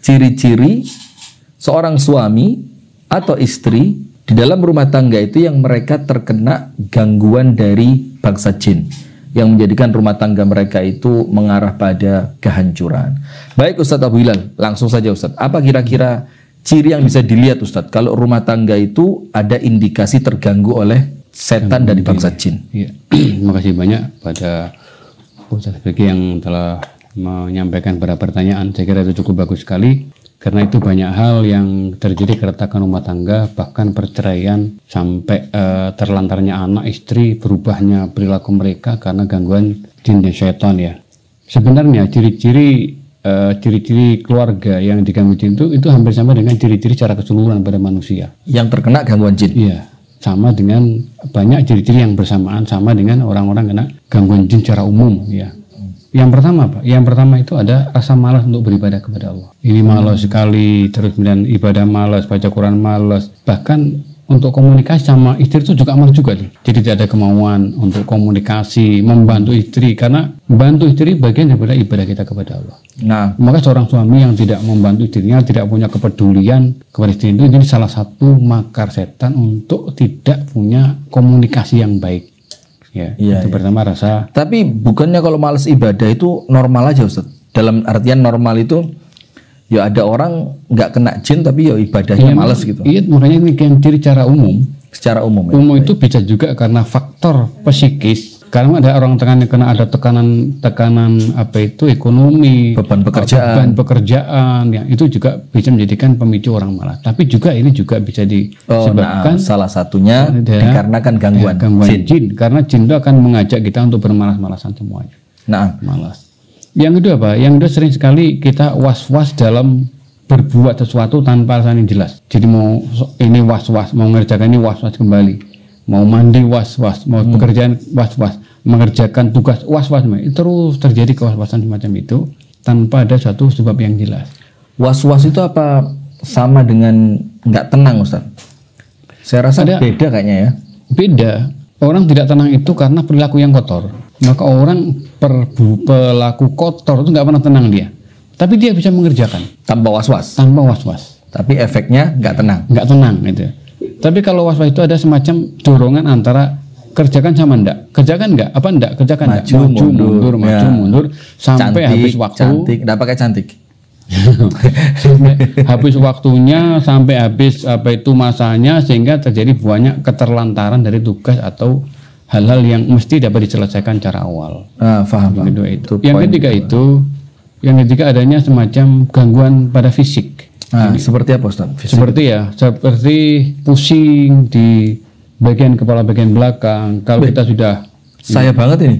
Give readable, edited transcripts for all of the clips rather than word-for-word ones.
ciri-ciri seorang suami atau istri di dalam rumah tangga itu yang mereka terkena gangguan dari bangsa jin, yang menjadikan rumah tangga mereka itu mengarah pada kehancuran. Baik Ustadz Abu Hilal, langsung saja Ustadz, apa kira-kira ciri yang bisa dilihat Ustadz kalau rumah tangga itu ada indikasi terganggu oleh setan dari bangsa jin? Iya. Terima kasih banyak pada Ustadz Beki yang telah menyampaikan beberapa pertanyaan. Saya kira itu cukup bagus sekali, karena itu banyak hal yang terjadi keretakan rumah tangga, bahkan perceraian, sampai terlantarnya anak istri, berubahnya perilaku mereka karena gangguan jin dan syaitan ya. Sebenarnya ciri-ciri keluarga yang diganggu jin itu hampir sama dengan ciri-ciri secara keseluruhan pada manusia yang terkena gangguan jin. Iya, sama dengan banyak ciri-ciri yang bersamaan sama dengan orang-orang kena gangguan jin secara umum ya. Yang pertama apa? Yang pertama itu ada rasa malas untuk beribadah kepada Allah. Ini malas sekali, terus kemudian ibadah malas, baca Quran malas, bahkan untuk komunikasi sama istri itu juga malas juga tuh. Jadi tidak ada kemauan untuk komunikasi, membantu istri, karena membantu istri bagian daripada ibadah kita kepada Allah. Nah, maka seorang suami yang tidak membantu istrinya, tidak punya kepedulian kepada istri itu, jadi salah satu makar setan untuk tidak punya komunikasi yang baik. Ya, itu pertama rasa. Tapi bukannya kalau malas ibadah itu normal aja Ustaz? Dalam artian normal itu ya ada orang nggak kena jin tapi ya ibadahnya malas gitu. Iya, makanya ini kan ciri secara umum. Secara umum. Umum itu bisa juga karena faktor psikis. Karena ada orang kena ada tekanan apa itu ekonomi, beban pekerjaan, ya itu juga bisa menjadikan pemicu orang malas. Tapi juga ini juga bisa disebabkan salah satunya dikarenakan gangguan jin. Karena jin itu akan mengajak kita untuk bermalas-malasan semuanya. Nah, malas. Yang kedua apa? Yang kedua sering sekali kita was-was dalam berbuat sesuatu tanpa alasan yang jelas. Jadi mau ini was-was, mau mengerjakan ini was-was kembali. Mau mandi was-was, mau pekerjaan was-was, mengerjakan tugas was-was, terus terjadi kewas-wasan semacam itu tanpa ada satu sebab yang jelas. Was-was itu apa sama dengan nggak tenang Ustaz? Saya rasa beda kayaknya ya. Beda. Orang tidak tenang itu karena perilaku yang kotor. Maka orang pelaku kotor itu nggak pernah tenang dia. Tapi dia bisa mengerjakan tanpa was-was. Tanpa was-was. Tapi efeknya nggak tenang. Nggak tenang itu. Tapi kalau was-was itu ada semacam dorongan antara kerjakan sama enggak, kerjakan enggak, apa enggak, kerjakan enggak, maju mundur sampai cantik, habis waktu. Cantik, enggak pakai cantik. Habis waktunya, sampai habis apa itu masanya, sehingga terjadi banyak keterlantaran dari tugas atau hal-hal yang mesti dapat diselesaikan secara awal. Paham. Itu. Yang ketiga adanya semacam gangguan pada fisik. Seperti apa Ustaz? Seperti pusing di bagian kepala bagian belakang. Kalau kita sudah banget ini.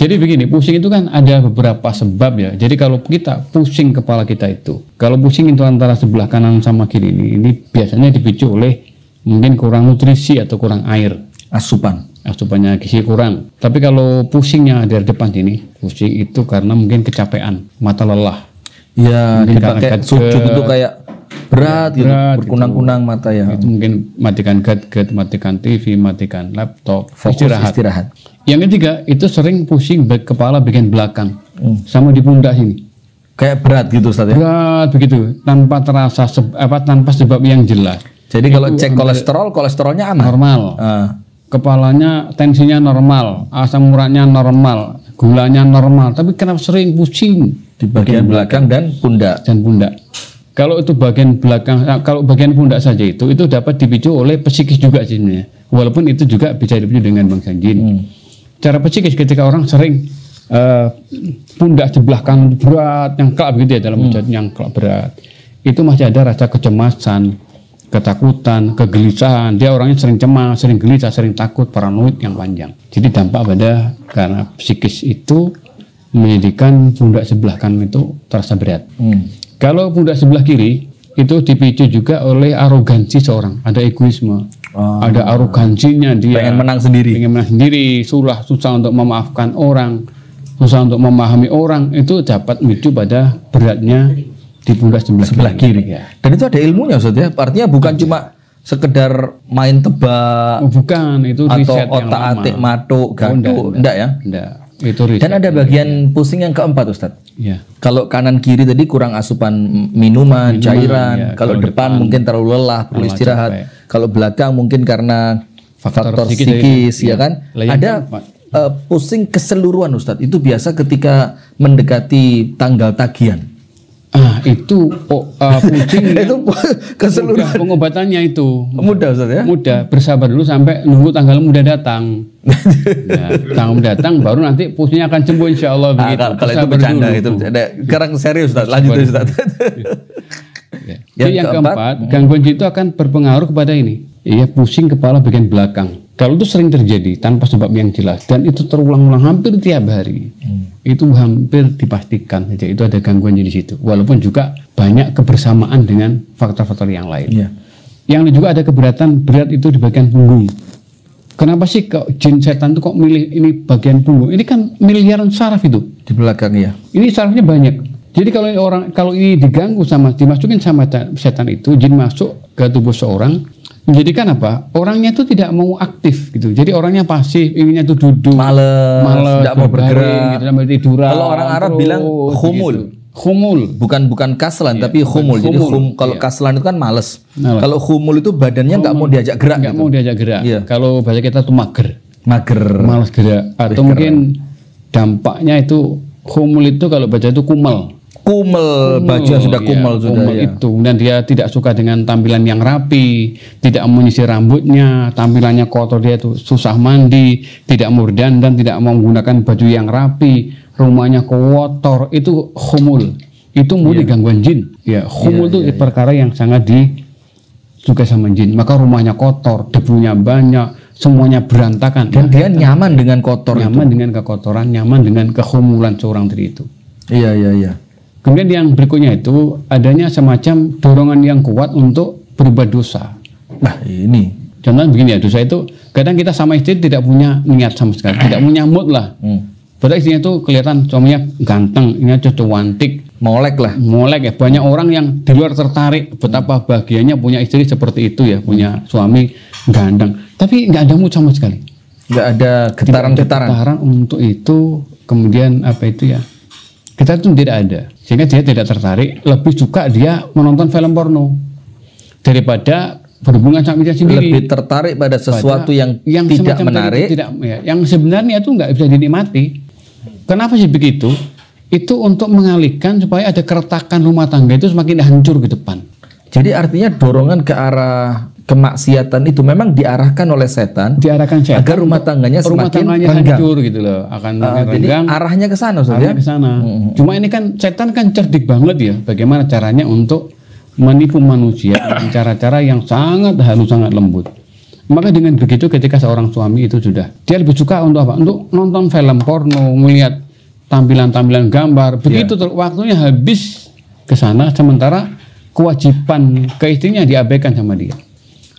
Jadi begini, pusing itu kan ada beberapa sebab ya. Jadi kalau kita pusing kepala kita itu, kalau pusing itu antara sebelah kanan sama kiri ini biasanya dipicu oleh mungkin kurang nutrisi atau kurang air. Asupannya gizi kurang. Tapi kalau pusingnya dari depan sini, pusing itu karena mungkin kecapean, mata lelah. Ya, dipakai sujud itu kayak berat gitu, berkunang-kunang mata ya. Itu mungkin matikan gadget, matikan TV, matikan laptop, fokus istirahat. Yang ketiga itu sering pusing kepala bagian belakang, sama di pundak sini. Kayak berat gitu Ustaz ya? Berat begitu, tanpa terasa tanpa sebab yang jelas. Jadi kalau cek kolesterolnya aman. Normal. Kepalanya tensinya normal, asam uratnya normal, gulanya normal, tapi kenapa sering pusing di bagian belakang dan pundak? Kalau itu bagian belakang, kalau bagian pundak saja itu dapat dipicu oleh psikis juga sebenarnya. Walaupun itu juga bisa dipicu dengan bangsa jin. Cara psikis ketika orang sering pundak sebelah kanan berat, nyangkla begitu ya, dalam nyangkla berat, itu masih ada rasa kecemasan, ketakutan, kegelisahan. Dia orangnya sering cemas, sering gelisah, sering takut, paranoid yang panjang. Jadi dampak pada karena psikis itu menjadikan pundak sebelah kanan itu terasa berat. Kalau pundak sebelah kiri itu dipicu juga oleh arogansi seorang, ada egoisme, ada arogansinya, dia pengen menang sendiri, susah untuk memaafkan orang, susah untuk memahami orang, itu dapat memicu pada beratnya di pundak sebelah kiri. Ya. Dan itu ada ilmunya Ustaz ya. Artinya bukan cuma sekedar main tebak, bukan, itu atau otak-atik matuk, gantung, enggak ya? Enggak. Itu riset. Dan ada bagian pusing yang keempat, Ustadz. Ya. Kalau kanan kiri tadi kurang asupan minuman, cairan. ya. Kalau depan mungkin terlalu lelah, perlu istirahat. Kalau belakang mungkin karena faktor psikis, ya kan? Ada pusing keseluruhan, Ustadz. Itu biasa ketika mendekati tanggal tagihan. Itu pusing itu keseluruhan pengobatannya itu mudah, Ustadz ya. Mudah, bersabar dulu sampai nunggu tanggal mudah datang. Tanggal mudah datang baru nanti pusingnya akan sembuh insya Allah begitu. Kalau itu bercanda itu. Sekarang serius, Ustadz. Lanjut, Ustadz. Yang keempat, gangguan jin itu akan berpengaruh kepada ini. Iya, pusing kepala bagian belakang. Kalau itu sering terjadi tanpa sebab yang jelas dan itu terulang-ulang hampir tiap hari, itu hampir dipastikan saja itu ada gangguan jin di situ. Walaupun juga banyak kebersamaan dengan faktor-faktor yang lain. Yeah. Yang juga ada keberatan berat itu di bagian punggung. Kenapa sih kok jin setan itu kok milih ini bagian punggung? Ini kan miliaran saraf itu di belakang ya. Ini sarafnya banyak. Jadi kalau ini diganggu dimasukin sama setan itu, jin masuk ke tubuh seorang, menjadikan apa? Orangnya itu tidak mau aktif gitu. Jadi orangnya pasif, inginnya itu duduk, males, tidak mau bergerak, gitu, sampai tiduran. Kalau orang Arab bilang khumul. Gitu. Khumul. Bukan kaslan, tapi khumul. Jadi kalau kaslan itu kan males. Kalau khumul itu badannya nggak mau diajak gerak. Nggak mau diajak gerak. Kalau bahasa kita tuh mager. Males gerak. Atau mungkin dampaknya itu khumul itu kalau baca itu kumel, baju yang sudah kumel itu. Dan dia tidak suka dengan tampilan yang rapi, tidak menyisir rambutnya, tampilannya kotor, dia itu susah mandi, tidak mau berdandan, tidak mau menggunakan baju yang rapi, rumahnya kotor, itu khumul. Itu murni gangguan jin. Khumul itu perkara yang sangat disukai sama jin. Maka rumahnya kotor, debunya banyak, semuanya berantakan. Dan dia nyaman dengan kotor, nyaman dengan kekotoran, nyaman dengan kekhumulan seorang diri itu. Iya. Kemudian yang berikutnya itu adanya semacam dorongan yang kuat untuk berbuat dosa. Nah ini. Contohnya begini ya, dosa itu kadang kita sama istri tidak punya niat sama sekali, tidak punya mood lah. Padahal istrinya itu kelihatan suaminya ganteng, ini cantik, molek ya. Banyak orang yang di luar tertarik betapa bahagianya punya istri seperti itu ya, punya suami ganteng. Tapi nggak ada mood sama sekali. Nggak ada getaran untuk itu. Kemudian apa itu ya? Kita itu tidak ada, sehingga dia tidak tertarik, lebih suka dia menonton film porno daripada berhubungan sama dia sendiri. Lebih tertarik pada sesuatu yang tidak menarik, yang sebenarnya itu nggak bisa dinikmati. Kenapa sih begitu? Itu untuk mengalihkan supaya ada keretakan rumah tangga itu semakin hancur ke depan. Jadi artinya dorongan ke arah kemaksiatan itu memang diarahkan oleh setan, agar rumah tangganya semakin hancur gitu loh, akan jadi arahnya ke sana, arahnya ke sana. Cuma ini kan setan kan cerdik banget ya, bagaimana caranya untuk menipu manusia dengan cara-cara yang sangat halus, sangat lembut. Maka dengan begitu ketika seorang suami itu sudah dia lebih suka untuk apa? Untuk nonton film porno, melihat tampilan-tampilan gambar, begitu waktunya habis ke sana, sementara kewajiban ke istrinya diabaikan sama dia.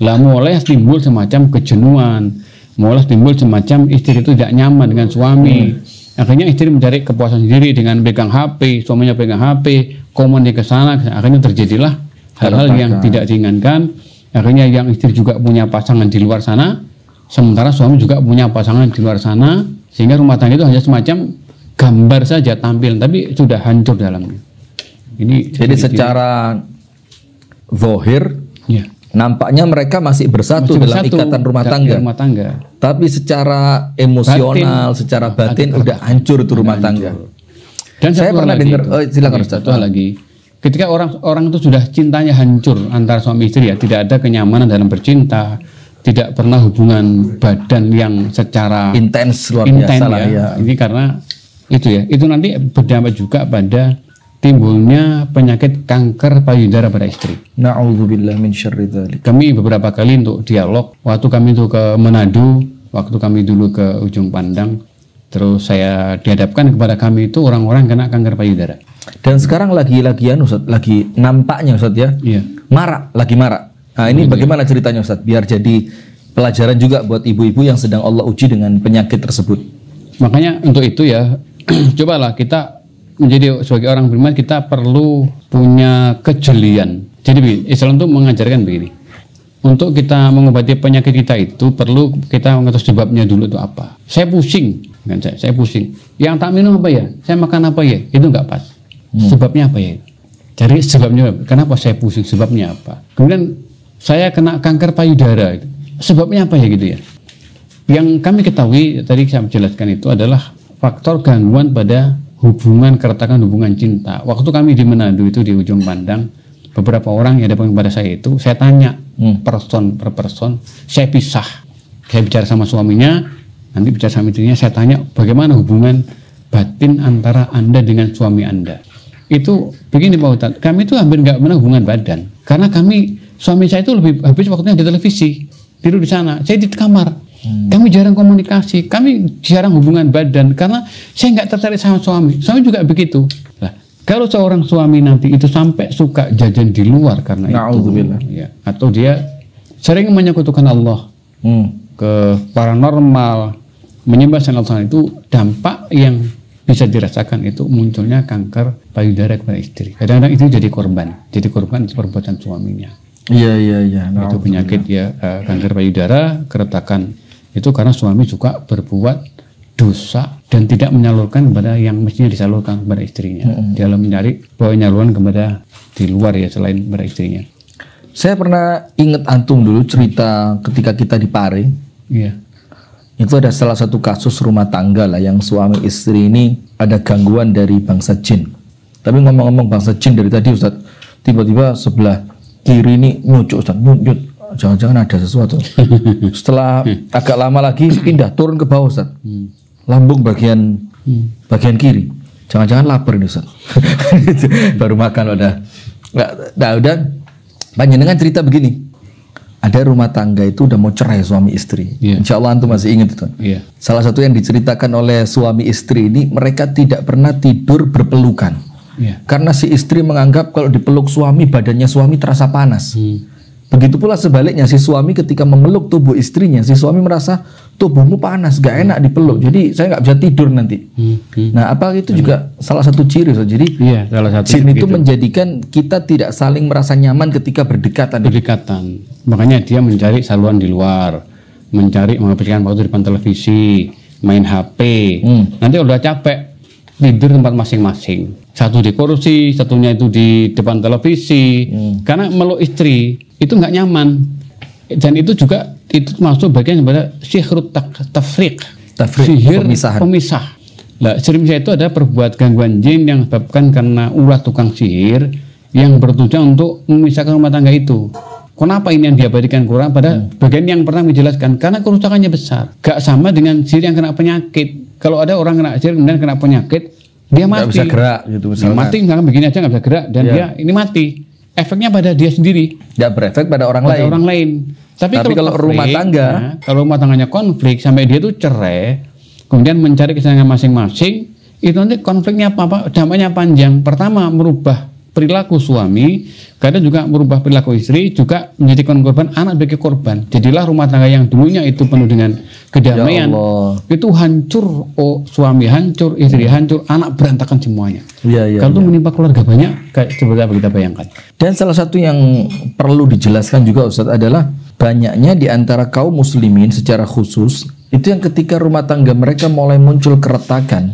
Lah mulai timbul semacam kejenuhan, mulai timbul semacam istri itu tidak nyaman dengan suami. Akhirnya istri mencari kepuasan sendiri dengan pegang HP, suaminya pegang HP, komennya ke sana, akhirnya terjadilah hal-hal yang tidak diinginkan. Akhirnya yang istri juga punya pasangan di luar sana, sementara suami juga punya pasangan di luar sana, sehingga rumah tangga itu hanya semacam gambar saja tampilan, tapi sudah hancur dalamnya. Ini jadi secara zahir nampaknya mereka masih bersatu dalam ikatan rumah tangga. Tapi secara emosional, secara batin udah hancur itu rumah tangga. Dan saya pernah dengar, silakan Ustaz. Satu lagi, ketika orang itu sudah cintanya hancur antara suami istri ya, tidak ada kenyamanan dalam bercinta, tidak pernah hubungan badan yang secara intens luar biasa lah ya. Ini karena itu nanti berdampak juga pada timbulnya penyakit kanker payudara pada istri. Na'udzubillah min syarri dzalik. Kami beberapa kali untuk dialog, waktu kami itu ke Manado, waktu kami dulu ke Ujung Pandang, terus saya dihadapkan kepada kami itu orang-orang kena kanker payudara. Dan sekarang lagi-lagian Ustaz, lagi nampaknya Ustaz ya, lagi marak. Nah ini bagaimana ceritanya Ustaz? Biar jadi pelajaran juga buat ibu-ibu yang sedang Allah uji dengan penyakit tersebut. Makanya untuk itu ya, cobalah kita menjadi sebagai orang beriman, kita perlu punya kejelian. Jadi Islam itu mengajarkan begini. Untuk kita mengobati penyakit kita itu perlu kita mengetahui sebabnya dulu itu apa. Saya pusing. Kan saya pusing. Yang tak minum apa ya? Saya makan apa ya? Itu nggak pas. Sebabnya apa ya? Cari sebabnya. Kenapa saya pusing? Sebabnya apa? Kemudian saya kena kanker payudara. Sebabnya apa ya gitu ya? Yang kami ketahui tadi saya menjelaskan itu adalah faktor gangguan pada hubungan, keretakan hubungan cinta. Waktu kami di Manado itu di ujung pandang, beberapa orang yang datang kepada saya itu, saya tanya person per person, saya pisah. Saya bicara sama suaminya, nanti bicara sama istrinya, saya tanya bagaimana hubungan batin antara Anda dengan suami Anda. Itu begini Pak Ustadz, kami itu hampir nggak pernah hubungan badan, karena suami saya itu lebih habis waktunya di televisi, tidur di sana, saya di kamar. Kami jarang komunikasi, kami jarang hubungan badan karena saya nggak tertarik sama suami. Suami juga begitu. Nah, kalau seorang suami nanti itu sampai suka jajan di luar karena itu, ya, atau dia sering menyekutukan Allah, ke paranormal, menyembah selain Allah, itu dampak yang bisa dirasakan itu munculnya kanker payudara kepada istri. Kadang-kadang itu jadi korban perbuatan suaminya. Iya. Itu penyakit ya, kanker payudara, keretakan. Itu karena suami juga berbuat dosa dan tidak menyalurkan kepada yang mestinya disalurkan kepada istrinya. Dalam mencari penyaluran kepada di luar ya selain kepada istrinya. Saya pernah ingat antum dulu cerita ketika kita di Pare. Iya. Itu ada salah satu kasus rumah tangga lah yang suami istri ini ada gangguan dari bangsa jin. Tapi ngomong-ngomong bangsa jin dari tadi Ustaz, tiba-tiba sebelah kiri ini nyucuk Ustaz, nyut. Jangan-jangan ada sesuatu. Setelah agak lama lagi pindah turun ke bawah Ustaz. Lambung bagian kiri. Jangan-jangan lapar nih Ustaz. Baru makan udah. Udah. Panjenengan cerita begini. Ada rumah tangga itu udah mau cerai suami istri. Insya Allah antum masih ingat itu. Salah satu yang diceritakan oleh suami istri ini, mereka tidak pernah tidur berpelukan. Karena si istri menganggap kalau dipeluk suami, badannya suami terasa panas. Begitu pula sebaliknya, si suami ketika memeluk tubuh istrinya, si suami merasa tubuhmu panas, gak enak dipeluk, jadi saya nggak bisa tidur nanti. Nah, apa itu juga salah satu ciri. Jadi jin itu menjadikan kita tidak saling merasa nyaman ketika berdekatan. Makanya dia mencari saluran di luar, mencari menghabiskan waktu di depan televisi, main HP. Nanti udah capek tidur tempat masing-masing. Satu di kursi, satunya itu di depan televisi. Karena meluk istri itu nggak nyaman, dan itu juga itu masuk bagian daripada sihir tafriq, sihir pemisah. Nah, sihir pemisah itu ada perbuatan gangguan jin yang disebabkan karena ulah tukang sihir yang bertujuan untuk memisahkan rumah tangga itu. Kenapa ini yang diabadikan Quran pada bagian yang pernah menjelaskan? Karena kerusakannya besar. Gak sama dengan sihir yang kena penyakit. Kalau ada orang kena sihir kemudian kena penyakit, dia mati. Gak bisa gerak gitu misalnya. Mati misalkan begini aja nggak bisa gerak dan dia ini mati. Efeknya pada dia sendiri, tidak berefek pada orang lain. Tapi kalau rumah tangga, kalau rumah tangganya konflik sampai dia tuh cerai, kemudian mencari kesenangan masing-masing, itu nanti konfliknya apa? Dampaknya panjang. Pertama merubah perilaku suami, kadang juga merubah perilaku istri, juga menjadikan korban anak sebagai korban. Jadilah rumah tangga yang dulunya itu penuh dengan kedamaian, itu hancur. Suami hancur, istri hancur, anak berantakan semuanya. Kalau itu menimpa keluarga banyak, kayak seperti apa kita bayangkan. Dan salah satu yang perlu dijelaskan juga Ustadz adalah banyaknya di antara kaum muslimin secara khusus itu yang ketika rumah tangga mereka mulai muncul keretakan,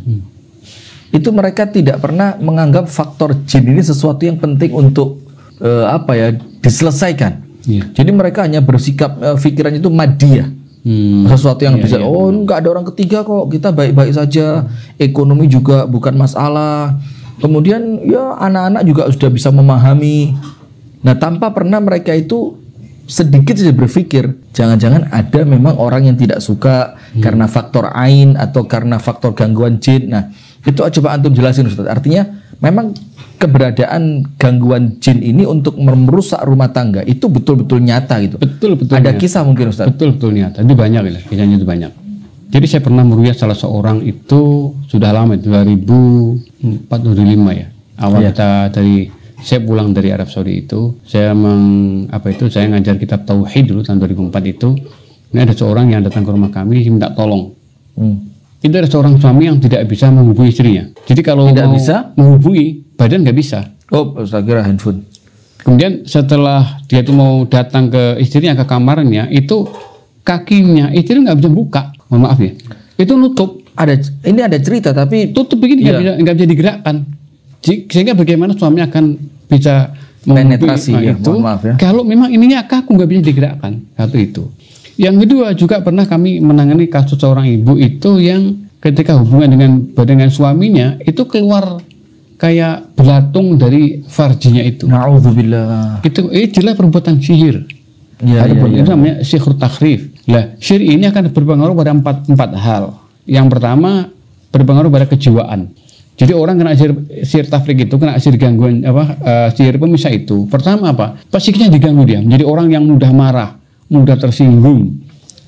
itu mereka tidak pernah menganggap faktor jin ini sesuatu yang penting untuk diselesaikan. Jadi mereka hanya bersikap pikirannya itu madiyah, sesuatu yang bisa nggak ada orang ketiga kok, kita baik-baik saja, ekonomi juga bukan masalah, kemudian ya anak-anak juga sudah bisa memahami. Nah, tanpa pernah mereka itu sedikit saja berpikir jangan-jangan ada memang orang yang tidak suka karena faktor ain atau karena faktor gangguan jin. Nah, itu coba antum jelasin Ustaz. Artinya memang keberadaan gangguan jin ini untuk merusak rumah tangga itu betul-betul nyata gitu. Betul ada nyata. Kisah mungkin Ustaz. Betul nyata. Itu banyak ya, kisahnya itu banyak. Jadi saya pernah meruqyah salah seorang itu sudah lama, 2004 2005 ya. Awal kita saya pulang dari Arab Saudi itu, saya saya ngajar kitab tauhid dulu tahun 2004 itu. Ini ada seorang yang datang ke rumah kami minta tolong. Itu ada seorang suami yang tidak bisa menghubungi istrinya. Jadi kalau tidak bisa menghubungi, badan nggak bisa. Oh, saya kira handphone. Kemudian setelah dia tuh mau datang ke istrinya ke kamarnya, itu kakinya istri nggak bisa buka. Mohon maaf ya, itu nutup. ini ada cerita tapi tutup begini nggak bisa digerakkan. Sehingga bagaimana suami akan bisa penetrasi itu, mohon maaf ya. Kalau memang ininya kaku nggak bisa digerakkan. Satu itu. Yang kedua juga pernah kami menangani kasus seorang ibu itu yang ketika hubungan dengan suaminya itu keluar kayak belatung dari farjinya itu. Na'udzubillah. Itu jelas perbuatan sihir. Itu namanya sihir takhrif. Lah, sihir ini akan berpengaruh pada empat hal. Yang pertama berpengaruh pada kejiwaan. Jadi orang kena sihir tafrik itu, kena sihir gangguan sihir pemisah itu. Pertama apa? Psikisnya diganggu dia. Menjadi orang yang mudah marah, mudah tersinggung.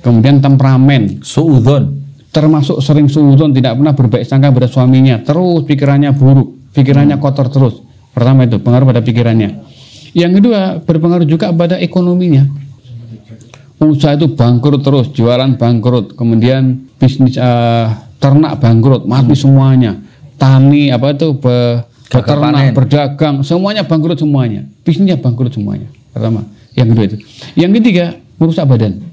Kemudian temperamen, suudzon. Termasuk sering suudzon, tidak pernah berbaik sangka pada suaminya. Terus pikirannya buruk, pikirannya kotor terus. Pertama itu pengaruh pada pikirannya. Yang kedua berpengaruh juga pada ekonominya. Usaha itu bangkrut terus, jualan bangkrut, kemudian bisnis ternak bangkrut, mati semuanya. Tani peternak, berdagang, semuanya bangkrut semuanya. Bisnisnya bangkrut semuanya. Pertama. Yang kedua itu. Yang ketiga, merusak badan.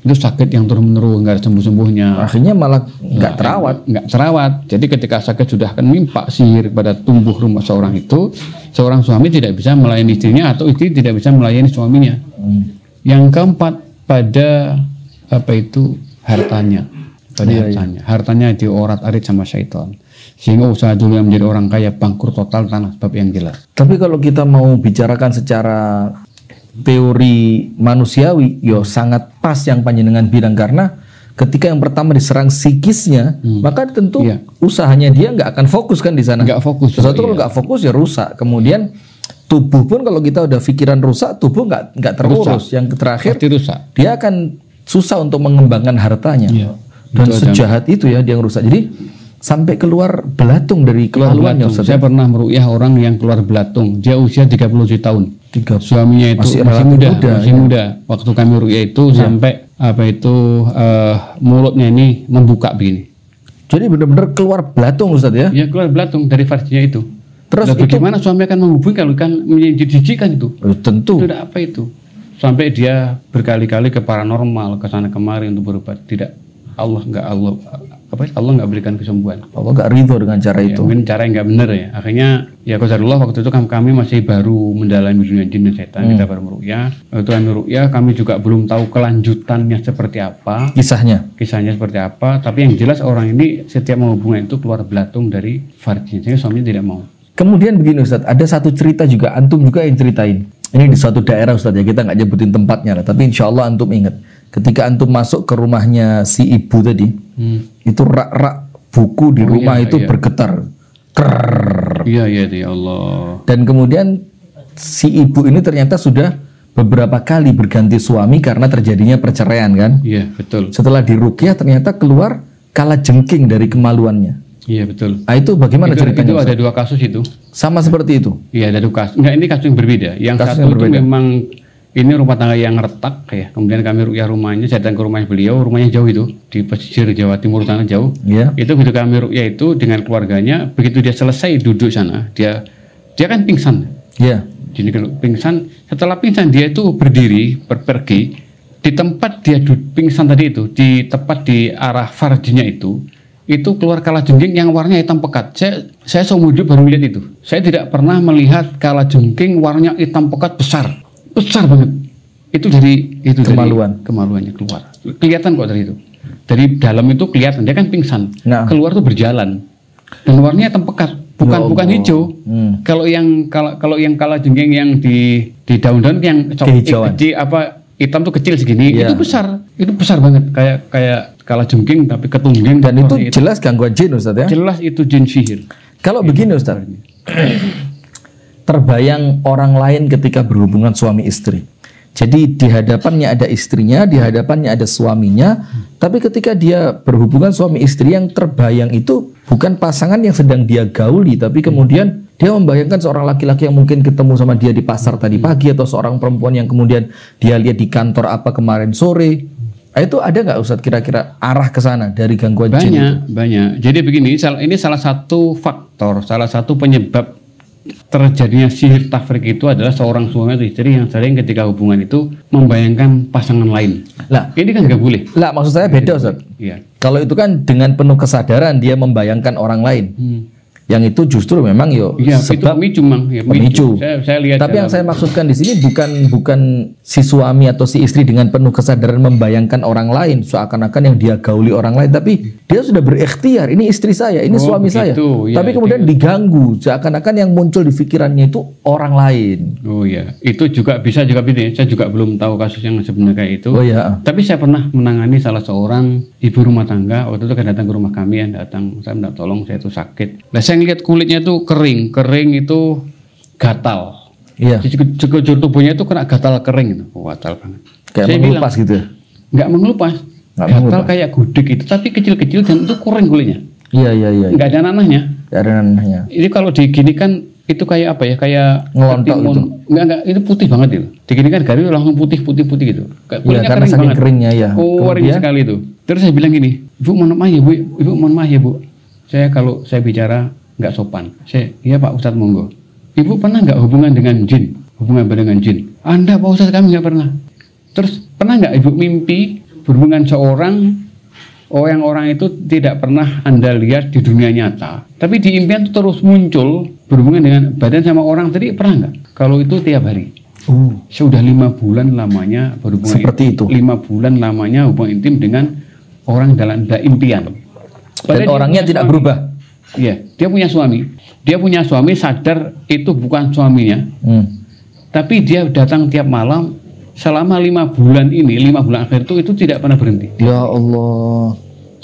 Itu sakit yang terus-menerus, nggak ada sembuh-sembuhnya. Akhirnya malah nggak terawat. Jadi ketika sakit sudah akan mimpa sihir pada tumbuh rumah seorang itu, seorang suami tidak bisa melayani istrinya atau istri tidak bisa melayani suaminya. Yang keempat, pada hartanya. Hartanya diorat-arit sama syaitan. Sehingga usaha dulu yang menjadi orang kaya bangkrut total tanpa sebab yang jelas. Tapi kalau kita mau bicarakan secara teori manusiawi, sangat pas yang panjenengan bilang, karena ketika yang pertama diserang psikisnya, maka tentu usahanya dia nggak akan fokus kan di sana. Nggak fokus. Sesuatu kalau nggak fokus ya rusak. Kemudian tubuh pun kalau kita udah pikiran rusak, tubuh nggak terurus. Yang terakhir dia akan susah untuk mengembangkan hartanya. Dan sejahat itu ya dia yang rusak. Jadi sampai keluar belatung dari kemaluannya. Saya pernah meruqyah orang yang keluar belatung. Dia usia 37 tahun. Suaminya itu masih muda. Waktu kami ruqyah itu sampai mulutnya ini membuka begini. Jadi benar-benar keluar belatung, Ustaz ya? Ya, keluar belatung dari farjinya itu. Terus bagaimana suami akan menghubungi kalau kan menjijikan itu? Tentu. Itu apa itu? Sampai dia berkali-kali ke paranormal, ke sana kemari untuk berobat. Tidak, Allah nggak berikan kesembuhan. Allah nggak ridho dengan cara itu. Mungkin cara yang nggak benar ya. Akhirnya ya qadarullah waktu itu kami masih baru mendalami dunia jin dan setan. Kita baru meruqyah. Waktu kami ruqyah kami juga belum tahu kelanjutannya seperti apa. Kisahnya seperti apa. Tapi yang jelas orang ini setiap mau hubungan itu keluar belatung dari farjinya. Sehingga suaminya tidak mau. Kemudian begini Ustadz, ada satu cerita juga, antum juga yang ceritain. Ini di suatu daerah Ustadz ya, kita nggak nyebutin tempatnya lah. Tapi insya Allah antum ingat. Ketika antum masuk ke rumahnya si ibu tadi, itu rak-rak buku di rumah itu bergetar. Iya ya Allah. Dan kemudian si ibu ini ternyata sudah beberapa kali berganti suami karena terjadinya perceraian kan? Iya betul. Setelah diruqyah ternyata keluar kalajengking dari kemaluannya. Iya betul. Nah, itu bagaimana ceritanya? Itu ada dua kasus itu. Sama seperti itu? Iya ada dua kasus. Enggak, ini kasus yang berbeda. Yang satu itu memang ini rumah tangga yang retak ya. Kemudian kami ruqyah rumahnya, saya datang ke rumahnya beliau, rumahnya jauh itu di pesisir Jawa Timur sana jauh. Yeah. Itu begitu kami ruqyah itu dengan keluarganya, begitu dia selesai duduk sana, dia kan pingsan. Iya. Yeah. Jadi kalau pingsan, setelah pingsan dia itu berdiri, pergi di tempat dia pingsan tadi itu, di tepat di arah farjinya itu keluar kalajengking yang warnanya hitam pekat. Saya seumur hidup baru melihat itu. Saya tidak pernah melihat kalajengking warnanya hitam pekat besar banget. Itu dari kemaluannya keluar. Kelihatan kok dari itu. Dari dalam itu kelihatan dia kan pingsan. Nah. Keluar tuh berjalan. Dan warnanya hitam pekat, bukan hijau. Kalau yang kalajengking yang di daun-daun yang kecil hitam tuh kecil segini, itu besar banget kayak kalajengking tapi ketungging. Dan itu jelas gangguan jin Ustaz ya? Jelas itu jin sihir. Kalau begini Ustaz, terbayang orang lain ketika berhubungan suami istri. Jadi di hadapannya ada istrinya, di hadapannya ada suaminya, tapi ketika dia berhubungan suami istri yang terbayang itu bukan pasangan yang sedang dia gauli, tapi kemudian dia membayangkan seorang laki-laki yang mungkin ketemu sama dia di pasar tadi pagi, atau seorang perempuan yang kemudian dia lihat di kantor apa kemarin sore. Itu ada nggak Ustadz kira-kira arah ke sana dari gangguan jin itu? Banyak. Jadi begini, ini salah satu faktor, salah satu penyebab terjadinya sihir tafrik itu adalah seorang suami atau istri yang sering ketika hubungan itu membayangkan pasangan lain. Lah, ini kan nggak boleh. Lah, maksud saya beda Ustadz. Iya. Kalau itu kan dengan penuh kesadaran dia membayangkan orang lain. Yang itu justru memang Iya, itu sebab pemicu, Mang. Ya, pemicu. Saya lihat. Tapi yang saya maksudkan di sini bukan si suami atau si istri dengan penuh kesadaran membayangkan orang lain seakan-akan yang dia gauli orang lain, tapi dia sudah berikhtiar, ini istri saya, ini suami saya. Ya, tapi kemudian diganggu seakan-akan yang muncul di pikirannya itu orang lain. Oh ya, itu juga bisa juga begini. Saya juga belum tahu kasus yang sebenarnya kayak itu. Oh ya. Tapi saya pernah menangani salah seorang ibu rumah tangga. Waktu itu kan datang ke rumah kami, saya minta tolong, saya itu sakit. Nah, saya ngeliat kulitnya itu kering itu gatal. Iya. Sekujur tubuhnya itu kena gatal kering itu, gatal banget. Kayak saya mengelupas bilang, gitu ya? Nggak mengelupas. Gatal kayak gudeg itu, tapi kecil-kecil dan itu kering kulitnya. Iya. Nggak ada nanahnya. Nggak ada nanahnya. Ini kalau diginikan itu kayak apa ya? Kayak ngelontok gitu. Enggak, itu putih banget itu. Diginikan garis langsung putih gitu. Iya, karena saking keringnya ya. Kering sekali itu. Terus saya bilang gini, "Bu, mohon maaf ya, Bu. Ibu mohon maaf ya, Bu. Saya kalau saya bicara nggak sopan." Iya Pak Ustadz, monggo. Ibu pernah nggak hubungan dengan jin? Hubungan dengan jin? Anda Pak Ustadz, kami nggak pernah. Terus pernah nggak Ibu mimpi berhubungan seorang yang orang itu tidak pernah Anda lihat di dunia nyata, tapi di impian itu terus muncul berhubungan dengan badan sama orang tadi, pernah nggak? Kalau itu tiap hari. Sudah 5 bulan lamanya berhubungan seperti itu. 5 bulan lamanya hubungan intim dengan orang dalam impian. Dan orangnya tidak berubah. Iya, dia punya suami. Dia punya suami, sadar itu bukan suaminya. Tapi dia datang tiap malam selama 5 bulan ini, 5 bulan akhir itu tidak pernah berhenti. Ya Allah.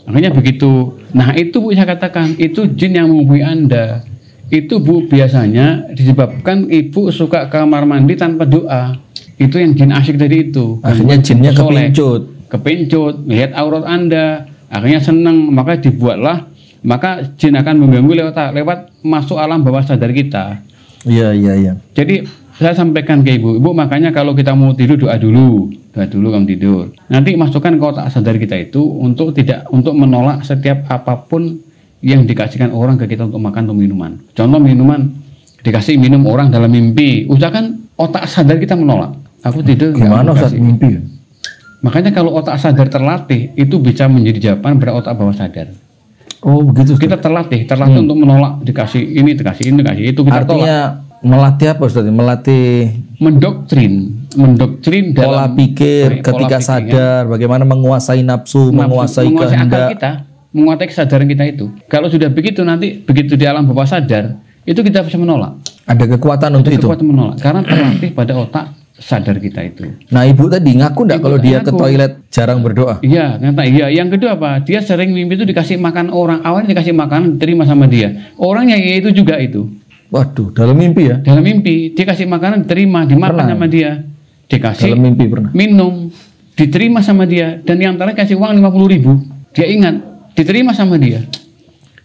Makanya begitu. Nah itu Bu, saya katakan itu jin yang menghubungi Anda. Itu Bu biasanya disebabkan ibu suka ke kamar mandi tanpa doa. Itu yang jin asyik tadi itu. Akhirnya jinnya kepincut, melihat aurat Anda. Akhirnya senang, maka dibuatlah. Maka jin akan mengganggu lewat masuk alam bawah sadar kita. Iya. Jadi saya sampaikan ke ibu, makanya kalau kita mau tidur doa dulu kamu tidur. Nanti masukkan ke otak sadar kita itu untuk menolak setiap apapun yang dikasihkan orang ke kita untuk makan atau minuman. Contoh minuman, dikasih minum orang dalam mimpi, usahakan otak sadar kita menolak. Aku tidur. Gimana saat mimpi? Makanya kalau otak sadar terlatih, itu bisa menjadi jawaban pada otak bawah sadar. Oh begitu. Kita terlatih untuk menolak, dikasih ini, dikasih itu. Kita artinya melatih apa Ustaz? Melatih mendoktrin pola pola pikir ketika sadar, bagaimana menguasai nafsu, menguasai kehendak kita, menguasai kesadaran kita itu. Kalau sudah begitu, nanti begitu di alam bawah sadar, itu kita bisa menolak. Ada kekuatan untuk itu. Kekuatan menolak karena terlatih pada otak sadar kita itu. Nah ibu tadi ngaku enggak kalau dia ke toilet jarang berdoa? Iya, ternyata iya. Yang kedua apa? Dia sering mimpi itu dikasih makan orang. Awalnya dikasih makan, diterima sama dia. Orangnya itu juga itu. Waduh, dalam mimpi ya? Dalam mimpi, dia kasih makanan, diterima, dimakan sama dia. Dikasih dalam mimpi pernah. Minum, diterima sama dia. Dan yang terakhir kasih uang 50.000. Dia ingat, diterima sama dia.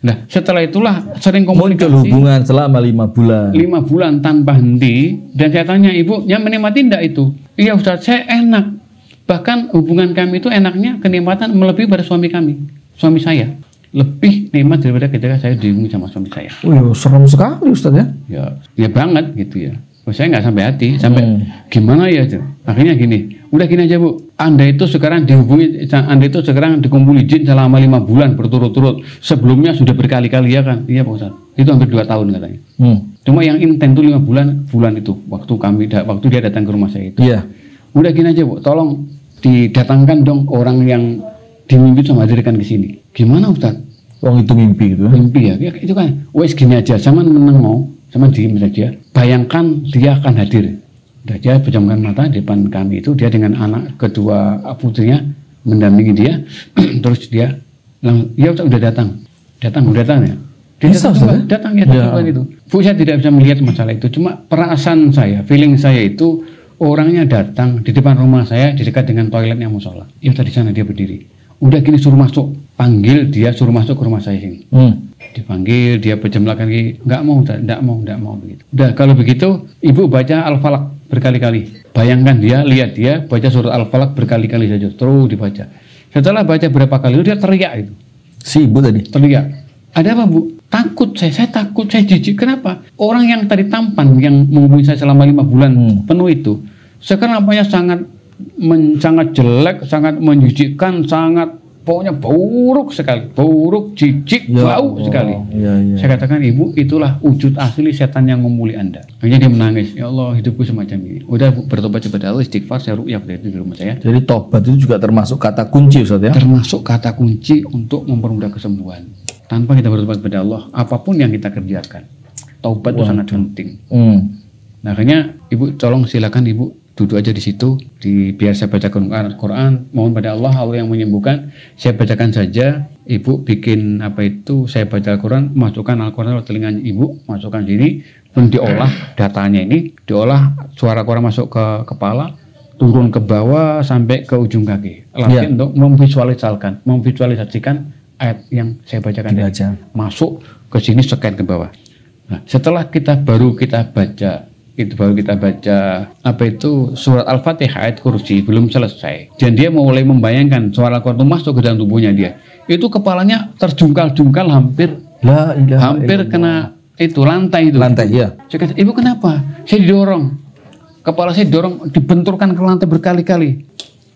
Nah, setelah itulah sering komunikasi. Muncul hubungan selama 5 bulan. 5 bulan tanpa henti. Dan saya tanya, ibu, yang menikmati enggak itu? Iya Ustaz, saya enak. Bahkan hubungan kami itu enaknya kenikmatan melebihi pada suami saya. Lebih nikmat daripada ketika saya dihubungi sama suami saya. Oh, serem sekali Ustaz ya? Ya banget gitu ya. Saya nggak sampai hati, sampai gimana ya? Akhirnya gini, udah gini aja Bu. Anda itu sekarang dikumpuli jin selama 5 bulan berturut-turut. Sebelumnya sudah berkali-kali ya kan? Iya Pak Ustaz. Itu hampir 2 tahun katanya. Cuma yang intens itu 5 bulan itu. Waktu dia datang ke rumah saya itu. Iya. Udah gini aja Bu, tolong didatangkan dong orang yang dimimpi sama hadirkan ke sini. Gimana Ustaz? Wong itu mimpi gitu. Mimpi ya itu kan. Wes gini aja, sama meneng mau, sama diem saja. Bayangkan dia akan hadir. Dia pejamkan mata di depan kami itu, dia dengan anak kedua putrinya mendampingi dia. Terus dia udah datang ya. Dia datang ya. Itu. Bu, saya tidak bisa melihat masalah itu. Cuma perasaan saya, feeling saya itu orangnya datang di depan rumah saya di dekat dengan toiletnya musola. Ya tadi sana dia berdiri. Udah gini suruh masuk, panggil dia suruh masuk ke rumah saya sini. Dipanggil, dia pejam lagi, nggak mau begitu. Udah kalau begitu, ibu baca Al-Falaq berkali-kali. Bayangkan dia, lihat dia baca surat Al-Falaq berkali-kali saja, terus dibaca. Setelah baca berapa kali, dia teriak itu. Si ibu tadi teriak. Ada apa Bu? Takut saya takut, saya jijik. Kenapa? Orang yang tadi tampan yang menghubungi saya selama 5 bulan penuh itu, sekarang apanya sangat jelek, sangat menjijikkan, sangat pokoknya buruk sekali, buruk, jijik, bau sekali. Saya katakan, ibu, itulah wujud asli setan yang memuli Anda. Akhirnya dia menangis, ya Allah, hidupku semacam ini. Udah bertobat kepada Allah, istighfar, saya ruqyah pada itu di rumah saya. Jadi tobat itu juga termasuk kata kunci, Ustaz ya? Termasuk kata kunci untuk mempermudah kesembuhan. Tanpa kita bertobat kepada Allah, apapun yang kita kerjakan, taubat itu sangat penting. Nah, akhirnya ibu, tolong silakan ibu duduk aja di situ, biar saya bacakan Al-Quran, mohon pada Allah yang menyembuhkan, saya bacakan saja, ibu bikin saya baca Al-Quran, masukkan Al-Quran ke telinganya ibu, masukkan sini, pun diolah datanya ini, diolah suara Quran masuk ke kepala, turun ke bawah sampai ke ujung kaki, latih untuk memvisualisasikan ayat yang saya bacakan tadi, masuk ke sini, scan ke bawah. Nah, setelah baru kita baca surat Al-Fatihah ayat kursi belum selesai, dan dia mulai membayangkan suara Al-Quran masuk ke dalam tubuhnya dia, itu kepalanya terjungkal-jungkal hampir kena itu lantai ya. Saya kata, ibu kenapa? Saya didorong, kepala saya didorong, dibenturkan ke lantai berkali-kali.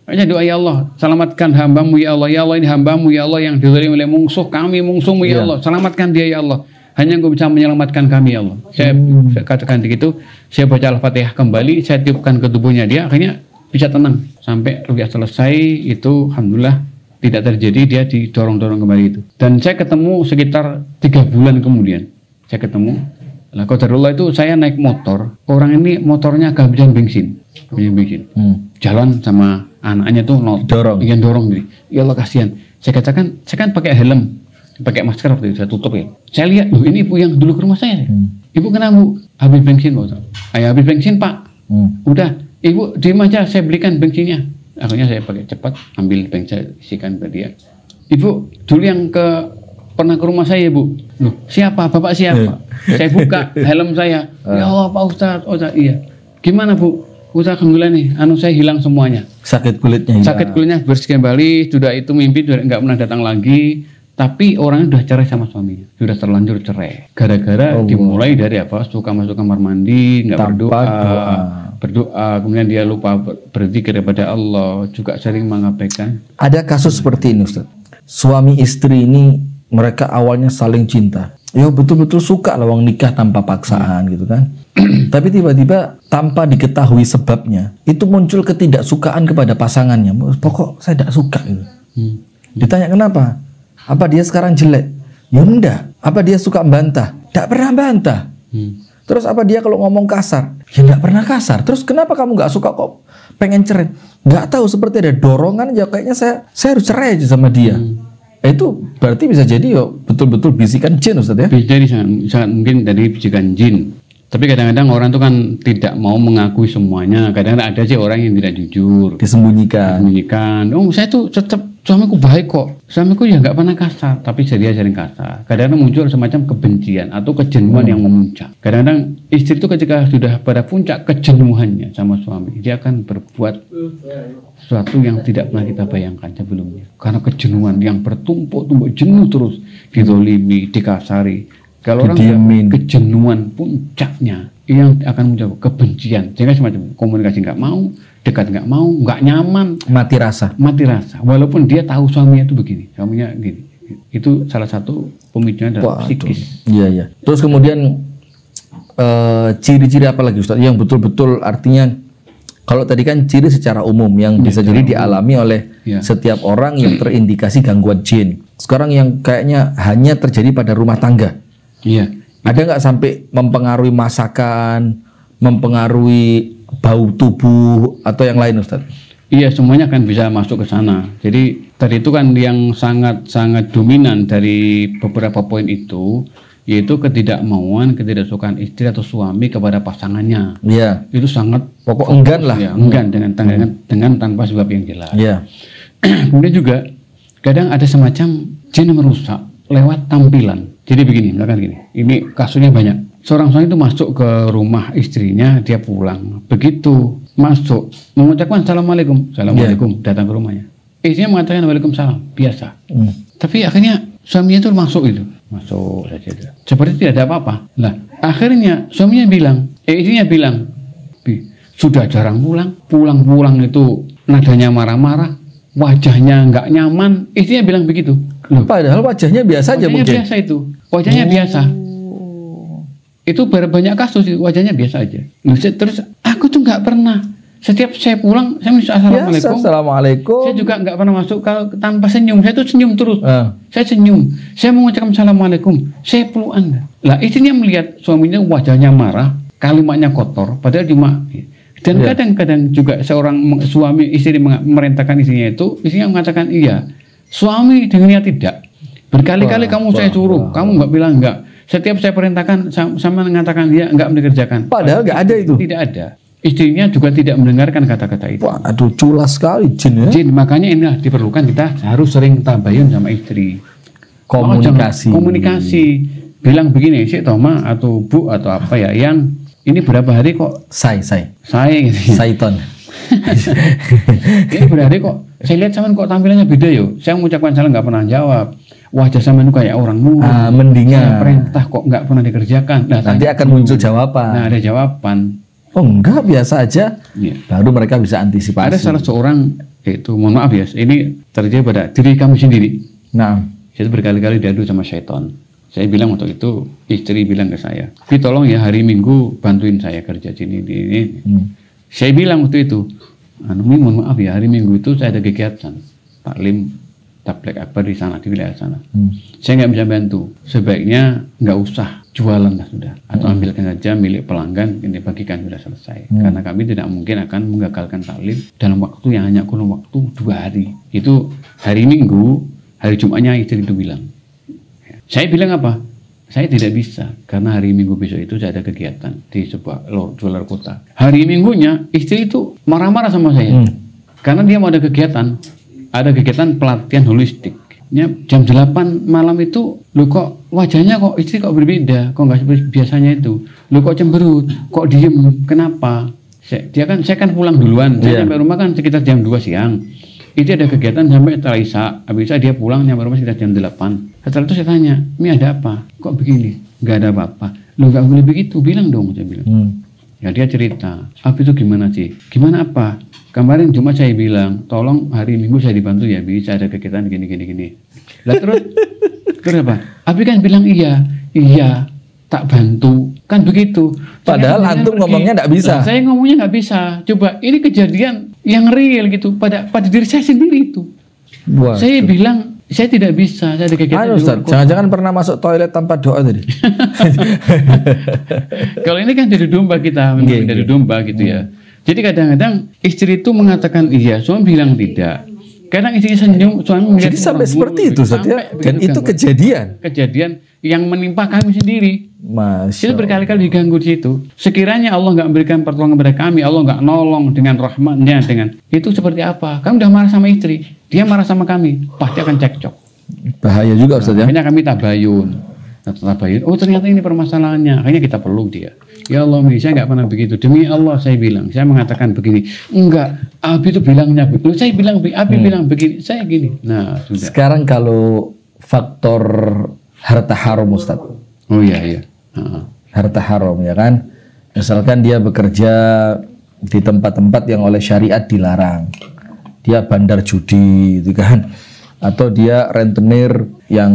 Hanya doa, ya Allah, selamatkan hambamu ya Allah, ini hambamu ya Allah yang dizalimi oleh musuhmu ya Allah, selamatkan dia ya Allah. Hanya Engkau bisa menyelamatkan kami ya Allah. Saya katakan begitu, saya baca Al-Fatihah kembali, saya tiupkan ke tubuhnya dia, akhirnya bisa tenang. Sampai ruqyah selesai, itu Alhamdulillah tidak terjadi, dia didorong-dorong kembali itu. Dan saya ketemu sekitar 3 bulan kemudian, saya ketemu. Nah, qadarullah itu saya naik motor, orang ini motornya kehabisan bensin. Jalan sama anaknya tuh dorong gitu. Ya Allah kasihan. Saya katakan, saya kan pakai helm, pakai masker waktu itu, saya tutup ya. Saya lihat, loh ini ibu yang dulu ke rumah saya. Ibu kenapa bu? Habis bensin Pak. Ayo habis bensin Pak. Udah, ibu diem aja, saya belikan bensinnya. Akhirnya saya pakai cepat, ambil bensin, saya isikan ke dia. Ibu dulu yang pernah ke rumah saya bu. Loh siapa? Bapak siapa? Saya buka helm saya. Ya Allah Pak Ustadz. Oh iya. Gimana bu? Ustadz alhamdulillah nih, saya hilang semuanya. Sakit kulitnya hilang. Sakit kulitnya bersih kembali. Sudah itu mimpi, nggak pernah datang lagi. Tapi orangnya sudah cerai sama suaminya, sudah terlanjur cerai. Gara-gara dimulai dari suka masuk kamar mandi, nggak berdoa, kemudian dia lupa berzikir kepada Allah, juga sering mengabaikan. Ada kasus seperti ini Ustaz. Suami istri ini mereka awalnya saling cinta. Ya betul-betul suka lawang nikah tanpa paksaan gitu kan. Tapi tiba-tiba tanpa diketahui sebabnya, itu muncul ketidaksukaan kepada pasangannya. Pokok saya tidak suka gitu. Ditanya kenapa? Apa dia sekarang jelek? Ya enggak. Apa dia suka bantah? Tidak pernah bantah. Terus apa dia kalau ngomong kasar? Ya enggak pernah kasar. Terus kenapa kamu nggak suka kok pengen cerai? Nggak tahu, seperti ada dorongan aja, kayaknya saya harus cerai aja sama dia. Itu berarti bisa jadi betul-betul bisikan jin Ustaz ya? Bisa jadi sangat mungkin dari bisikan jin. Tapi kadang-kadang orang itu kan tidak mau mengakui semuanya. Kadang-kadang ada sih orang yang tidak jujur, disembunyikan. Oh saya tuh tetap, suamiku baik kok, suamiku ya nggak pernah kasar, tapi dia sering kasar. Kadang-kadang muncul semacam kebencian atau kejenuhan yang memuncak. Kadang-kadang istri itu ketika sudah pada puncak kejenuhannya sama suami, dia akan berbuat sesuatu yang tidak pernah kita bayangkan sebelumnya. Karena kejenuhan yang bertumpuk-tumpuk, jenuh terus, dizolimi, dikasari. Kalau orang kejenuhan puncaknya, yang akan muncul kebencian, sehingga semacam komunikasi nggak mau, dekat nggak mau, nggak nyaman, mati rasa. Walaupun dia tahu suaminya itu begini, suaminya gini. Itu salah satu pemicunya adalah psikis. Iya. Terus kemudian ciri-ciri apa lagi Ustaz yang betul-betul artinya, kalau tadi kan ciri secara umum yang bisa jadi dialami oleh setiap orang yang terindikasi gangguan jin. Sekarang yang kayaknya hanya terjadi pada rumah tangga. Iya. Ada nggak sampai mempengaruhi masakan, mempengaruhi bau tubuh atau yang lain Ustaz? Iya, semuanya akan bisa masuk ke sana. Jadi tadi itu kan yang sangat dominan dari beberapa poin itu, yaitu ketidakmauan, ketidaksukaan istri atau suami kepada pasangannya. Iya. Itu sangat pokok enggan lah. Ya, enggan dengan tanpa sebab yang jelas. Iya. Kemudian juga kadang ada semacam jin merusak lewat tampilan. Jadi begini, misalkan gini, ini kasusnya banyak. Seorang suami itu masuk ke rumah istrinya, dia pulang. Begitu masuk, mengucapkan Assalamualaikum, datang ke rumahnya. Istrinya mengatakan Waalaikumsalam, biasa. Tapi akhirnya suaminya itu masuk saja. Seperti tidak ada apa-apa. Nah, akhirnya suaminya bilang, istrinya bilang, sudah jarang pulang itu nadanya marah-marah. wajahnya nggak nyaman, istrinya bilang begitu. Loh, Padahal wajahnya biasa aja wajahnya mungkin. biasa itu, wajahnya biasa. Itu banyak kasus wajahnya biasa aja. Loh, terus aku tuh nggak pernah. Setiap saya pulang, saya minta Biasa, assalamualaikum. assalamualaikum. Saya juga nggak pernah masuk kalau tanpa senyum. Saya tuh senyum terus. Saya senyum. Saya mengucapkan assalamualaikum. Saya peluk Anda. Lah istrinya melihat suaminya wajahnya marah, kalimatnya kotor. Padahal cuma. Dan kadang-kadang juga seorang suami istri memerintahkan istrinya itu, istrinya mengatakan iya. Suami dengannya tidak. Berkali-kali kamu saya suruh, kamu nggak bilang enggak. Setiap saya perintahkan sama mengatakan dia nggak mengerjakan. Padahal nggak ada itu. Tidak ada. Istrinya juga tidak mendengarkan kata-kata itu. Wah, aduh, culas sekali jin ya. Jin, makanya inilah diperlukan kita harus sering tabayun sama istri. Komunikasi. Komunikasi. Bilang begini, sih Toma atau Bu atau apa ya, yang ini berapa hari kok Saya gitu. Saiton. Ini berapa hari kok saya lihat sama kok tampilannya beda yo. Saya mengucapkan salam nggak pernah jawab. Wajah sama itu kayak orang murah. Mendingan. Perintah kok nggak pernah dikerjakan. Nah, Nanti akan muncul jawaban. Nah, ada jawaban. Oh enggak, biasa aja. Ya. Baru mereka bisa antisipasi. Ada salah seorang, itu mohon maaf ya, ini terjadi pada diri kami sendiri. Nah, Saya berkali-kali diadu sama syaitan. Saya bilang waktu itu, istri bilang ke saya, "Pi tolong ya hari Minggu bantuin saya kerja sini ini." Saya bilang waktu itu, Mi, mohon maaf ya hari Minggu itu saya ada kegiatan taklim tabligh akbar di sana, di wilayah sana. Saya nggak bisa bantu. Sebaiknya nggak usah jualan lah sudah, atau ambilkan saja milik pelanggan, ini bagikan sudah selesai. Karena kami tidak mungkin akan menggagalkan taklim dalam waktu yang hanya kurun waktu 2 hari. Itu hari Minggu, hari Jumatnya istri itu bilang. Saya bilang apa? Saya tidak bisa karena hari Minggu besok itu saya ada kegiatan di sebuah luar kota. Hari Minggunya istri itu marah-marah sama saya karena dia mau ada kegiatan pelatihan holistik. Ya, jam 8 malam itu, lo kok wajahnya kok istri kok berbeda, kok nggak seperti biasanya itu, lo kok cemberut, kok diem, kenapa? Saya kan pulang duluan, saya sampai rumah kan sekitar jam 2 siang. Itu ada kegiatan sampai setelah Isya, habis Isya dia pulang nyampe rumah sekitar jam 8. Setelah itu saya tanya, Mi ada apa? Kok begini? Nggak ada apa-apa. Lo nggak boleh begitu, bilang dong, saya bilang. Ya dia cerita, apa itu gimana sih? Gimana apa? Kemarin cuma saya bilang, tolong hari Minggu saya dibantu ya, bisa ada kegiatan gini. Lah terus apa? Abi kan bilang iya, tak bantu, kan begitu. Padahal antum ngomongnya nggak bisa. Nah, saya ngomongnya nggak bisa. Coba ini kejadian yang real gitu pada diri saya sendiri itu. Wah, saya bilang saya tidak bisa, saya ada kegiatan. Ustaz, jangan-jangan pernah masuk toilet tanpa doa tadi. Kalau ini kan dari domba kita, dari domba gitu ya. Jadi kadang-kadang istri itu mengatakan iya, suami bilang tidak. Kadang istri senyum, suami melihat. Jadi sampai seperti itu, Ustaz ya. Dan itu kejadian yang menimpa kami sendiri. Masya Itu berkali-kali diganggu di situ. Sekiranya Allah nggak memberikan pertolongan kepada kami, Allah nggak nolong dengan rahmatnya, dengan itu seperti apa? Kami udah marah sama istri, dia marah sama kami, pasti akan cekcok. Bahaya juga Ustaz ya. Akhirnya kami tabayun. Oh ternyata ini permasalahannya. Akhirnya kita peluk dia. Ya Allah, saya nggak pernah begitu. Demi Allah saya bilang, saya mengatakan begini. Enggak, Abi itu bilangnya begitu. Saya bilang, Abi bilang begini, saya gini. Nah sudah. Sekarang kalau faktor harta haram Ustaz. Oh iya. Harta haram ya kan. Misalkan dia bekerja di tempat-tempat yang oleh syariat dilarang. Dia bandar judi gitu kan. Atau dia rentenir yang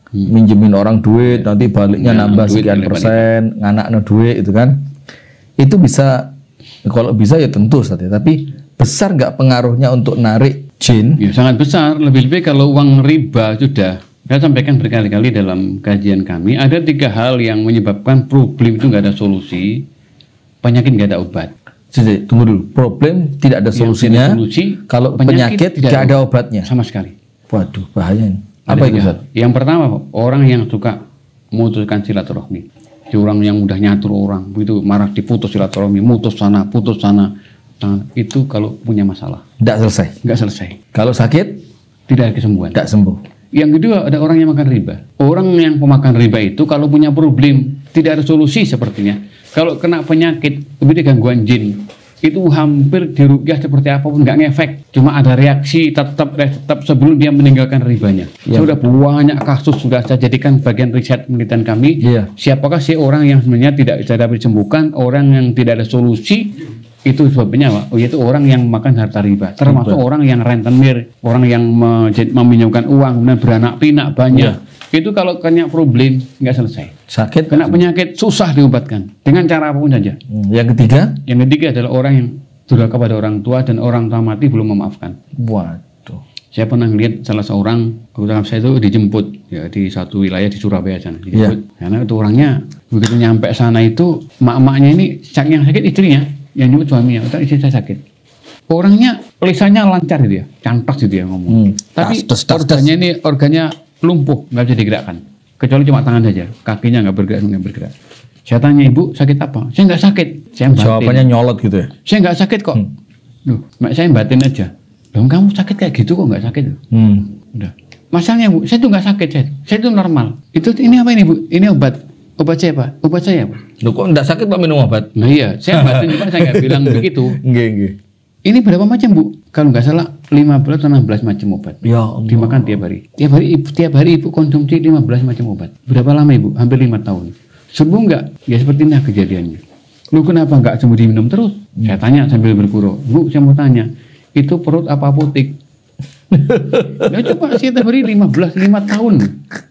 minjemin orang duit, nanti baliknya nambah sekian persen, nganakno duit itu kan. Itu bisa, kalau bisa ya tentu saja. Tapi besar nggak pengaruhnya untuk narik jin? Ya, sangat besar. Lebih-lebih kalau uang riba sudah. Saya sampaikan berkali-kali dalam kajian kami, ada 3 hal yang menyebabkan problem itu nggak ada solusi, penyakit nggak ada obat. Jadi, tunggu dulu, problem tidak ada solusinya, kalau penyakit nggak ada obatnya sama sekali. Waduh, bahaya ini. Apa itu Ustaz? Yang pertama, orang yang suka memutuskan silaturahmi. Orang yang mudah nyatur orang, begitu marah diputus silaturahmi, putus sana, itu kalau punya masalah. Nggak selesai. Kalau sakit, tidak ada kesembuhan. nggak sembuh. Yang kedua, ada orang yang makan riba. Orang yang pemakan riba itu kalau punya problem, tidak ada solusi sepertinya. Kalau kena penyakit, lebih gangguan jin, itu hampir diruqyah seperti apapun nggak ngefek. Cuma ada reaksi tetap sebelum dia meninggalkan ribanya. Sudah banyak kasus sudah saya jadikan bagian riset penelitian kami. Siapakah sih orang yang sebenarnya tidak bisa dapat disembuhkan, orang yang tidak ada solusi, Itu sebabnya apa? Oh, yaitu orang yang makan harta riba, termasuk orang yang rentenir, orang yang meminjamkan uang, kemudian beranak pinak banyak. Itu kalau kena problem nggak selesai. Sakit, kena penyakit susah diobatkan dengan cara apapun saja. Yang ketiga? Yang ketiga adalah orang yang durhaka kepada orang tua dan orang tua mati belum memaafkan. Waduh. Saya pernah lihat salah seorang saya itu dijemput ya di satu wilayah di Surabaya sana, dijemput. Karena itu orangnya begitu nyampe sana itu mak-maknya ini yang sakit istrinya, yang jemput suaminya, istri saya sakit. Orangnya lisannya lancar gitu ya, cantas gitu ya ngomong. Tapi organnya lumpuh, nggak bisa digerakkan, kecuali cuma tangan saja, kakinya nggak bergerak. Saya tanya, ibu sakit apa? Saya nggak sakit, saya batin. Jawabannya nyolot gitu ya? Saya nggak sakit kok. Loh, saya batin aja. Loh, kamu sakit kayak gitu kok nggak sakit? Udah. Masalahnya bu, saya tuh nggak sakit, saya tuh normal. Ini apa ini bu? Ini obat saya pak, obat saya pak. Loh kok nggak sakit pak minum obat? Nah iya, saya batin juga saya nggak bilang begitu. Nggih. Ini berapa macam bu? Kalau nggak salah 15 atau 16 macam obat. Ya Allah. Dimakan tiap hari. Tiap hari ibu konsumsi 15 macam obat. Berapa lama ibu? Hampir 5 tahun. Sembuh nggak? Ya seperti ini kejadiannya. Lu kenapa nggak sembuh diminum terus? Saya tanya sambil bergurau. Bu, saya mau tanya, itu perut apa apotek? Ya coba saya tiap hari 5 tahun.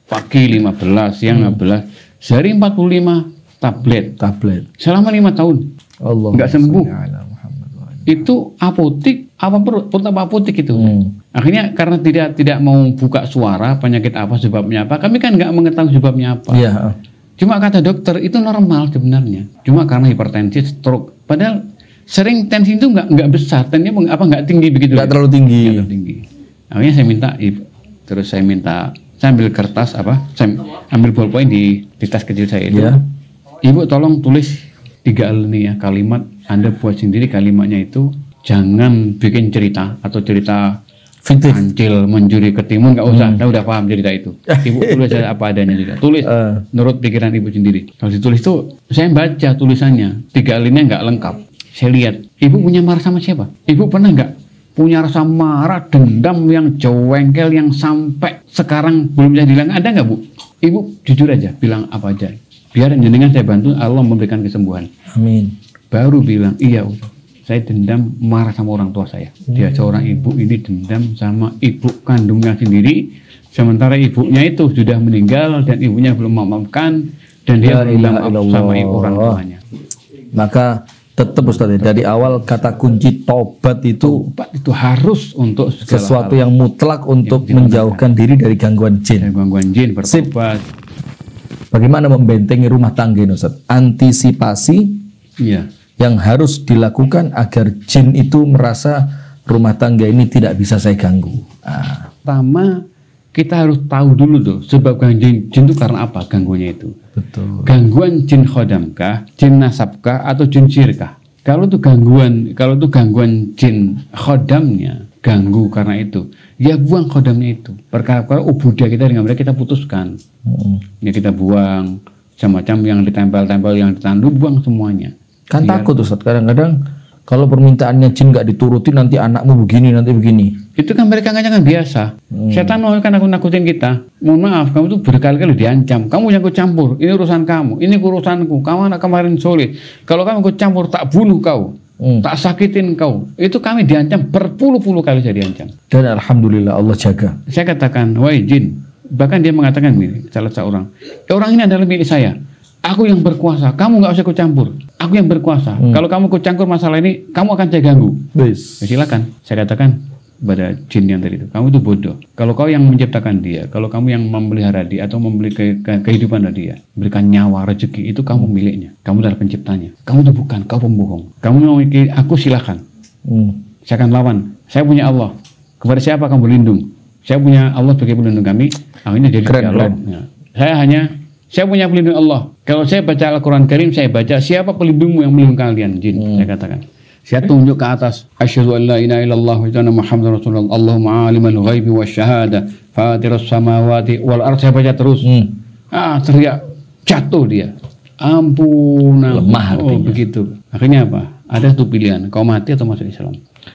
Pagi 15, siang 15, sehari 45 tablet. Selama 5 tahun. Allah. Nggak sembuh. Itu apotek apa perut apa apotek itu. Akhirnya karena tidak mau buka suara penyakit apa sebabnya apa, kami kan nggak mengetahui sebabnya apa. Iya. Cuma kata dokter itu normal sebenarnya, cuma karena hipertensi, stroke, padahal sering tensi itu nggak besar, tensinya nggak tinggi begitu, nggak terlalu tinggi. Akhirnya saya minta saya ambil kertas saya ambil ballpoint di tas kecil saya itu, ibu tolong tulis 3 alinea kalimat. Anda buat sendiri kalimatnya itu, jangan bikin cerita atau cerita kancil mencuri ketimun, nggak usah. Saya udah paham cerita itu. Ibu tulis apa adanya juga. Tulis menurut pikiran ibu sendiri. Kalau ditulis tuh, saya baca tulisannya 3 alinea nggak lengkap. Saya lihat, ibu punya marah sama siapa? Ibu pernah nggak punya rasa marah, dendam yang jengkel yang sampai sekarang belum bisa hilang? Ada nggak bu? Ibu jujur aja, bilang apa aja. Biar jenengan saya bantu, Allah memberikan kesembuhan. Amin. Baru bilang, iya saya dendam marah sama orang tua saya. Dia seorang ibu ini dendam sama ibu kandungnya sendiri, sementara ibunya itu sudah meninggal dan ibunya belum memaafkan, dan dia bilang sama ibu orang tuanya. Maka tetap Ustaz, dari awal kata kunci tobat itu harus untuk sesuatu yang mutlak untuk menjauhkan diri dari gangguan jin. Bertobat. Bagaimana membentengi rumah tangga ini Ustaz? Antisipasi yang harus dilakukan agar jin itu merasa rumah tangga ini tidak bisa saya ganggu. Pertama, kita harus tahu dulu tuh sebab gangguan jin itu karena apa gangguannya itu. Betul. Gangguan jin khodamkah, jin nasabkah, atau jin sirkah? Kalau itu gangguan jin khodamnya, ganggu karena itu, ya buang khodamnya itu. Perkara-perkara ubudiyah kita dengan mereka kita putuskan. Ya kita buang, macam-macam yang ditempel-tempel, yang ditandu, buang semuanya. Kan takut Ustaz, kadang-kadang kalau permintaannya jin nggak dituruti nanti anakmu begini, nanti begini. Itu kan mereka kan biasa. Setan mau kan nakutin kita. Mohon maaf, kamu tuh berkali-kali diancam. Kamu yang ikut campur, ini urusan kamu, ini urusanku. Kamu anak kemarin soleh. Kalau kamu ikut campur, tak bunuh kau, tak sakitin kau. Itu kami diancam berpuluh-puluh kali saya diancam. Dan alhamdulillah Allah jaga. Saya katakan, wahai jin. Bahkan dia mengatakan ini, salah seorang. Orang ini adalah milik saya. Aku yang berkuasa, kamu nggak usah ikut campur. Aku yang berkuasa. Kalau kamu ikut campur masalah ini, kamu akan saya ganggu. Ya, silakan. Saya katakan pada jin yang tadi itu, kamu itu bodoh. Kalau kau yang menciptakan dia, kalau kamu yang memelihara dia atau membeli kehidupan dari dia, berikan nyawa, rezeki, itu kamu miliknya. Kamu adalah penciptanya. Kamu itu bukan, kau pembohong. Kamu mau memiliki aku, silakan. Saya akan lawan. Saya punya Allah. Kepada siapa kamu berlindung? Saya punya Allah sebagai pelindung kami. Akhirnya jadi dialog. Ya. Saya punya pelindung Allah. Kalau saya baca Al-Quran Karim, saya baca siapa pelindungmu yang melindungi kalian, jin. Saya katakan. Saya tunjuk ke atas. Asyhadu an la ilaha illallah wa anna Muhammadar Rasulullah. Allahumma alimul ghaibi wasyahada. Fatirus samawati wal ardh. Saya baca terus. Teriak. Jatuh dia. Ampun. Lemah begitu. Akhirnya apa? Ada satu pilihan. Kau mati atau masuk Islam.